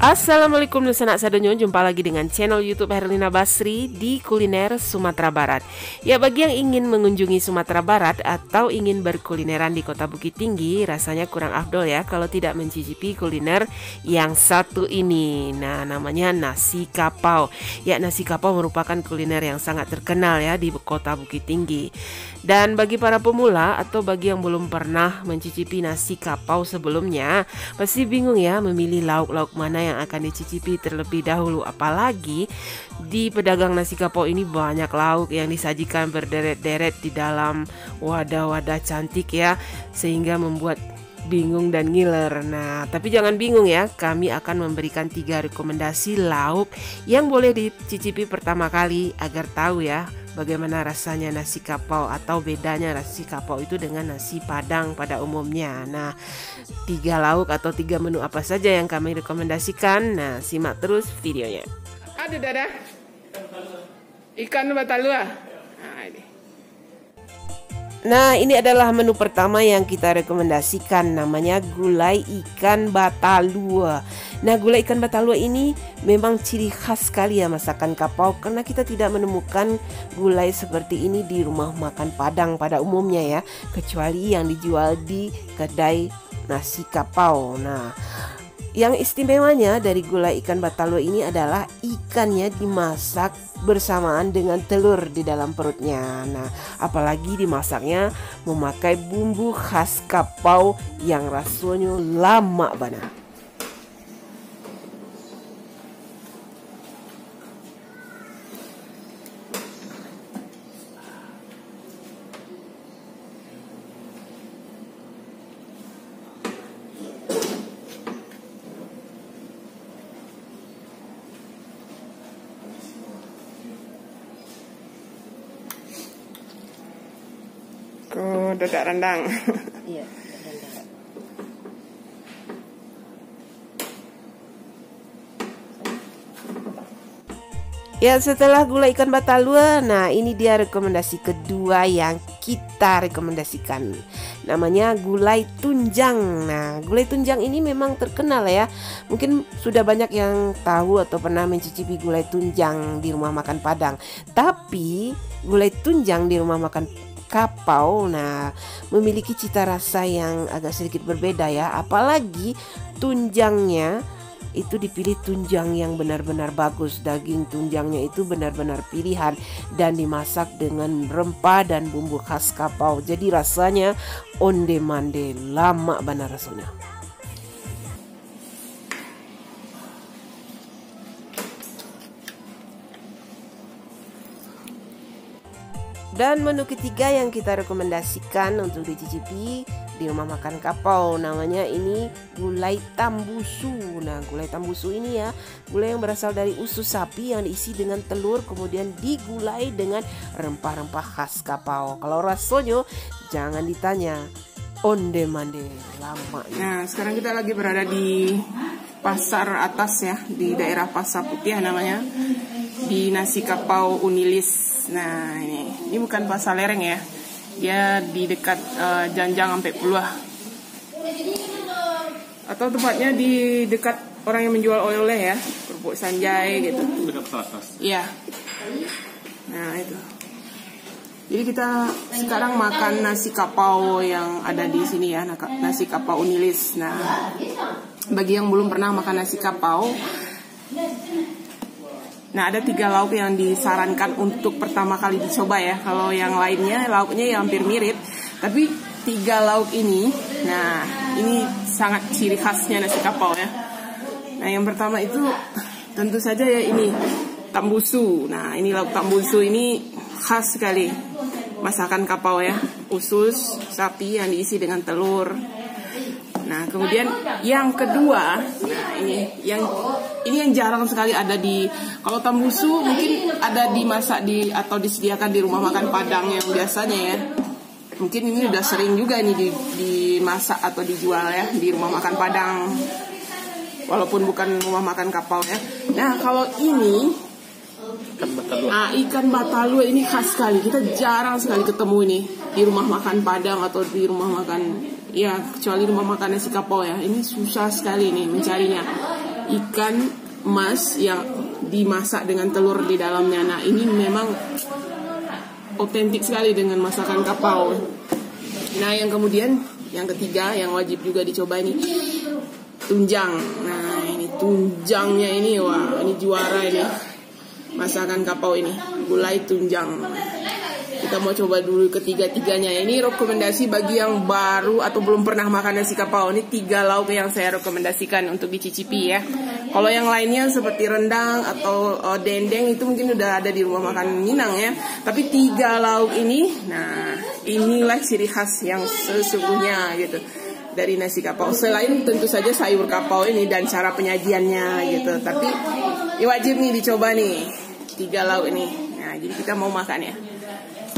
Assalamualaikum Nusanak Sadonyo, jumpa lagi dengan channel YouTube Herlina Basri di kuliner Sumatera Barat. Ya, bagi yang ingin mengunjungi Sumatera Barat atau ingin berkulineran di Kota Bukit Tinggi, rasanya kurang afdol ya kalau tidak mencicipi kuliner yang satu ini. Nah, namanya nasi kapau. Ya, nasi kapau merupakan kuliner yang sangat terkenal ya di Kota Bukit Tinggi. Dan bagi para pemula atau bagi yang belum pernah mencicipi nasi kapau sebelumnya, pasti bingung ya memilih lauk-lauk mana yang akan dicicipi terlebih dahulu. Apalagi di pedagang nasi kapau ini banyak lauk yang disajikan berderet-deret di dalam wadah-wadah cantik ya, sehingga membuat bingung dan ngiler. Nah, tapi jangan bingung ya, kami akan memberikan 3 rekomendasi lauk yang boleh dicicipi pertama kali agar tahu ya bagaimana rasanya nasi kapau atau bedanya nasi kapau itu dengan nasi Padang pada umumnya. Nah, 3 lauk atau 3 menu apa saja yang kami rekomendasikan? Nah, simak terus videonya. Aduh dadah, ikan batalua. Nah, ini adalah menu pertama yang kita rekomendasikan, namanya gulai ikan batalua. Nah, gulai ikan batalua ini memang ciri khas sekali ya masakan kapau, karena kita tidak menemukan gulai seperti ini di rumah makan Padang pada umumnya ya, kecuali yang dijual di kedai nasi kapau. Nah, yang istimewanya dari gulai ikan batalua ini adalah ikannya dimasak bersamaan dengan telur di dalam perutnya. Nah, apalagi dimasaknya memakai bumbu khas kapau yang rasanya lama banget. Dadak rendang. Iya, rendang. Ya, setelah gulai ikan batalua, nah ini dia rekomendasi kedua yang kita rekomendasikan. Namanya gulai tunjang. Nah, gulai tunjang ini memang terkenal ya. Mungkin sudah banyak yang tahu atau pernah mencicipi gulai tunjang di rumah makan Padang. Tapi gulai tunjang di rumah makan kapau, nah memiliki cita rasa yang agak sedikit berbeda ya. Apalagi tunjangnya itu dipilih tunjang yang benar-benar bagus. Daging tunjangnya itu benar-benar pilihan dan dimasak dengan rempah dan bumbu khas kapau. Jadi rasanya onde-mande, lama benar rasanya. Dan menu ketiga yang kita rekomendasikan untuk dicicipi di rumah makan kapau, namanya ini gulai tambusu. Nah, gulai tambusu ini ya, gulai yang berasal dari usus sapi yang diisi dengan telur, kemudian digulai dengan rempah-rempah khas kapau. Kalau rasanya jangan ditanya, onde mande, lama. Nah, sekarang kita lagi berada di pasar atas ya, di daerah Pasar Putih namanya, di nasi kapau Unilis. Nah, ini bukan pasar lereng ya, dia di dekat Janjang sampai Peluah, atau tempatnya di dekat orang yang menjual oleh-oleh ya, Kerupuk Sanjay gitu. Dekat pasar atas. Iya. Nah itu. Jadi kita sekarang makan nasi kapau yang ada di sini ya, nasi kapau Unilis. Nah, bagi yang belum pernah makan nasi kapau, nah ada 3 lauk yang disarankan untuk pertama kali dicoba ya. Kalau yang lainnya lauknya ya hampir mirip, tapi 3 lauk ini, nah ini sangat ciri khasnya nasi kapau ya. Nah, yang pertama itu tentu saja ya ini tambusu. Nah, ini lauk tambusu ini khas sekali masakan kapau ya, usus sapi yang diisi dengan telur. Nah, kemudian yang kedua, nah ini yang jarang sekali ada di, kalau tambusu mungkin ada dimasak di atau disediakan di rumah makan Padang yang biasanya ya. Mungkin ini udah sering juga ini dimasak atau dijual ya di rumah makan Padang, walaupun bukan rumah makan kapau ya. Nah, kalau ini ikan batalua ini khas sekali. Kita jarang sekali ketemu ini di rumah makan Padang atau di rumah makan, ya kecuali rumah makan nasi kapau ya. Ini susah sekali nih mencarinya. ikan mas yang dimasak dengan telur di dalamnya. Nah ini memang otentik sekali dengan masakan kapau. Nah yang kemudian yang ketiga yang wajib juga dicoba ini tunjang. Nah ini tunjangnya ini, wah ini juara ini masakan kapau ini, gulai tunjang. Kita mau coba dulu ketiga-tiganya. Ini rekomendasi bagi yang baru atau belum pernah makan nasi kapau. Ini 3 lauk yang saya rekomendasikan untuk dicicipi ya. Kalau yang lainnya seperti rendang atau dendeng itu mungkin udah ada di rumah makan Minang ya. Tapi 3 lauk ini, nah inilah ciri khas yang sesungguhnya gitu dari nasi kapau. Selain tentu saja sayur kapau ini dan cara penyajiannya gitu. Tapi ya wajib nih dicoba nih 3 lauk ini. Nah jadi kita mau makan ya.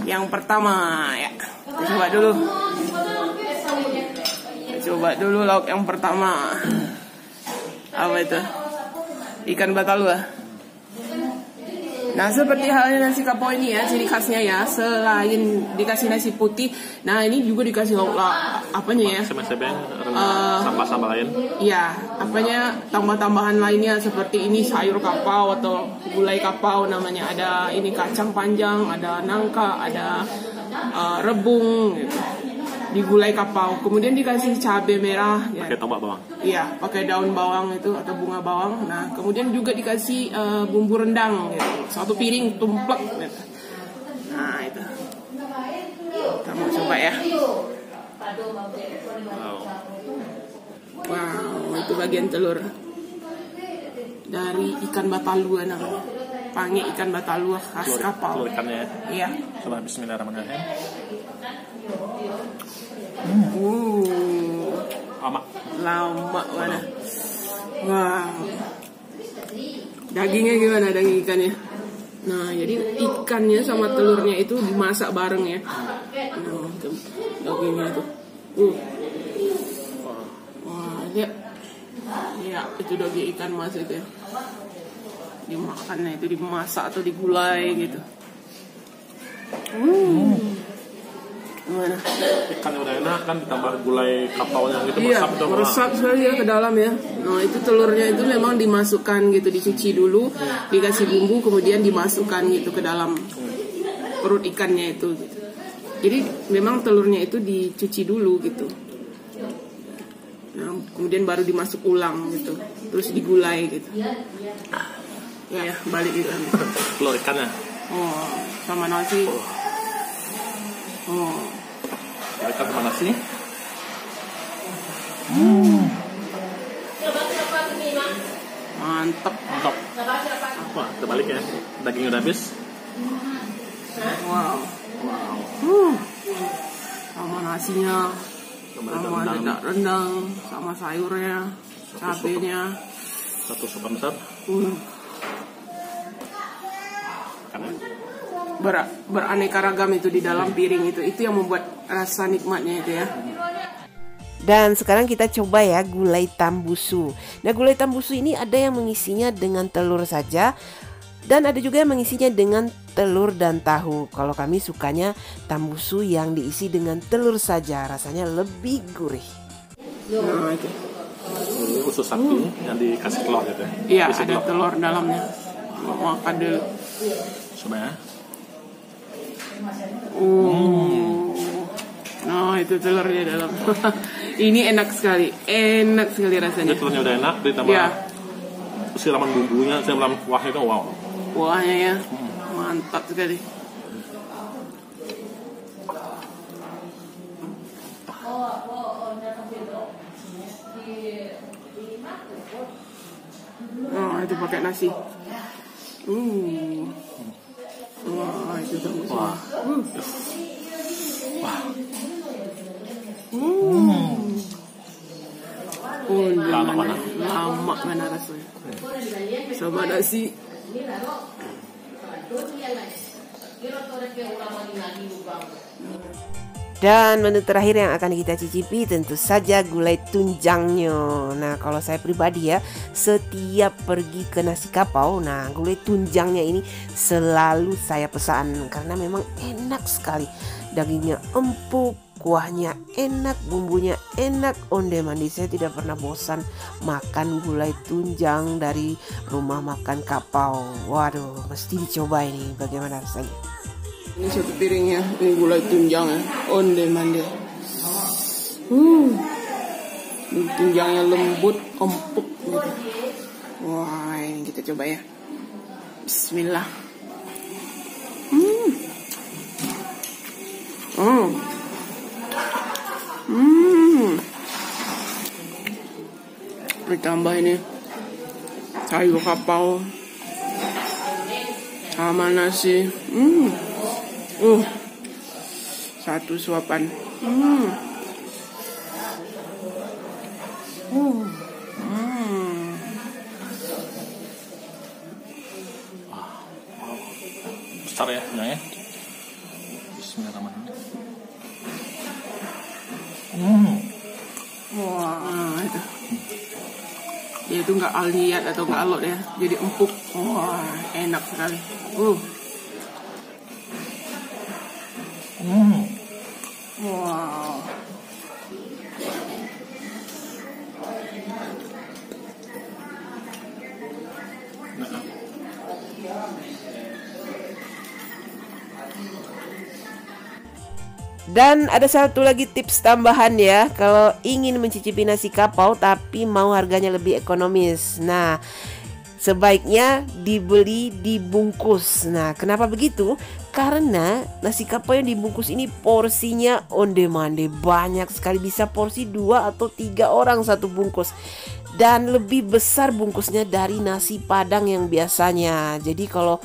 Yang pertama ya, kita coba dulu. Kita coba dulu lauk yang pertama. Apa itu? Ikan batalua. Nah seperti halnya nasi kapau ini ya, ciri khasnya ya, selain dikasih nasi putih, nah ini juga dikasih lauk apanya ya? Sebeng-sebeng, sampah-sampah lain. Iya, apanya tambah-tambahan lainnya seperti ini sayur kapau atau gulai kapau namanya. Ada ini kacang panjang, ada nangka, ada rebung gitu. Di gulai kapau. Kemudian dikasih cabai merah ya. Pakai tombak bawang. Iya, pakai daun bawang itu atau bunga bawang. Nah, kemudian juga dikasih bumbu rendang gitu. 1 piring tumplek gitu. Nah, itu. Kita mau coba ya. Wow, itu bagian telur dari ikan batalua namanya. Pange ikan batalua khas kapau. Telur ikannya ya. Iya. Coba bismillahirrahmanirrahim. Lama mana. Wow. Dagingnya gimana daging ikannya? Nah, jadi ikannya sama telurnya itu dimasak bareng ya. Nah, dagingnya tuh. Wah, lihat. Ya, itu daging ikan mas itu ya. Dimakannya itu dimasak atau digulai gitu. Gimana? Ikan udah enak kan ditambah gulai kapaunya gitu, iya, meresap sekali ya ke dalam ya. Nah itu telurnya itu memang dimasukkan gitu, dicuci dulu, dikasih bumbu, kemudian dimasukkan gitu ke dalam perut ikannya itu gitu. Jadi memang telurnya itu dicuci dulu gitu. Nah kemudian baru dimasuk ulang gitu, terus digulai gitu. Ya balik gitu. Telur ikannya. Oh sama nasi. Oh. Ikan sama nasi. Mantep. Mantap. Wah, terbalik ya. Dagingnya udah habis. Wow. Sama nasinya, sama dedak rendang, sama sayurnya, cabenya. Satu supan besar. Beraneka ragam itu di dalam piring itu yang membuat rasa nikmatnya itu ya. Dan sekarang kita coba ya gulai tambusu. Nah gulai tambusu ini ada yang mengisinya dengan telur saja, dan ada juga yang mengisinya dengan telur dan tahu. Kalau kami sukanya tambusu yang diisi dengan telur saja, rasanya lebih gurih. Nah, itu. Usus sapi yang dikasih telur gitu ya. Iya, ada telur dalamnya. Makan dulu. Coba ya. Nah itu telurnya dalam. Ini enak sekali rasanya. Telurnya udah enak, ditambah siraman bumbunya, siraman kuahnya itu wow. Kuahnya ya, mantap sekali. Oh itu pakai nasi. Wah itu bagus. Wah. Lama mana rasanya. Sama nasi. Dan menu terakhir yang akan kita cicipi tentu saja gulai tunjangnya. Nah kalau saya pribadi ya, setiap pergi ke nasi kapau, nah gulai tunjangnya ini selalu saya pesan karena memang enak sekali. Dagingnya empuk, kuahnya enak, bumbunya enak, onde mandi. Saya tidak pernah bosan makan gulai tunjang dari rumah makan Kapau. Waduh, mesti dicoba ini, bagaimana rasanya. Ini satu piringnya, ini gulai tunjang ya, onde mandi. Tunjangnya lembut, empuk gitu. Wah, ini kita coba ya. Bismillah. Ditambah ini sayur kapau sama nasi. Satu suapan. Besar ya, ya. Bismillahirrahmanirrahim. Wah, itu. Dia itu nggak aliat atau nggak alot ya, jadi empuk. Wah, enak sekali. Wow. Dan ada satu lagi tips tambahan ya, kalau ingin mencicipi nasi kapau tapi mau harganya lebih ekonomis. Nah, sebaiknya dibeli dibungkus. Nah, kenapa begitu? Karena nasi kapau yang dibungkus ini porsinya onde mande, banyak sekali, bisa porsi 2 atau 3 orang satu bungkus. Dan lebih besar bungkusnya dari nasi padang yang biasanya. Jadi kalau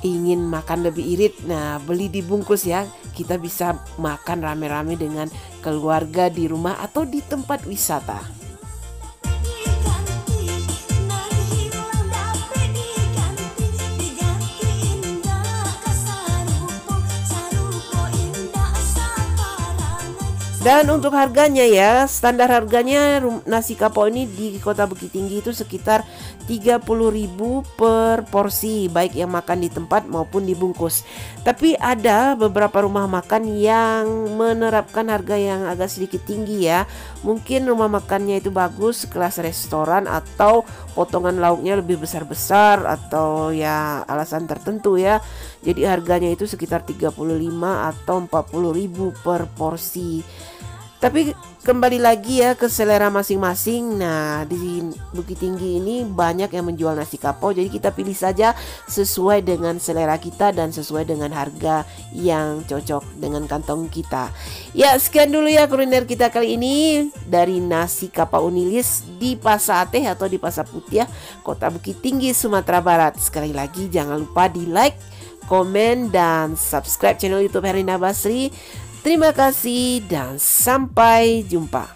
ingin makan lebih irit, nah beli dibungkus ya. Kita bisa makan rame-rame dengan keluarga di rumah atau di tempat wisata. Dan untuk harganya ya, standar harganya nasi kapau ini di Kota Bukit Tinggi itu sekitar 30.000 per porsi, baik yang makan di tempat maupun dibungkus. Tapi ada beberapa rumah makan yang menerapkan harga yang agak sedikit tinggi ya. Mungkin rumah makannya itu bagus, kelas restoran, atau potongan lauknya lebih besar-besar, atau ya alasan tertentu ya. Jadi harganya itu sekitar 35 atau 40.000 per porsi. Tapi kembali lagi ya ke selera masing-masing. Nah, di Bukit Tinggi ini banyak yang menjual nasi kapau, jadi kita pilih saja sesuai dengan selera kita dan sesuai dengan harga yang cocok dengan kantong kita. Ya, sekian dulu ya kuliner kita kali ini dari nasi kapau Unilis di Pasar Ateh atau di Pasar Putih, Kota Bukit Tinggi, Sumatera Barat. Sekali lagi jangan lupa di like, komen, dan subscribe channel YouTube Herlina Basri. Terima kasih dan sampai jumpa.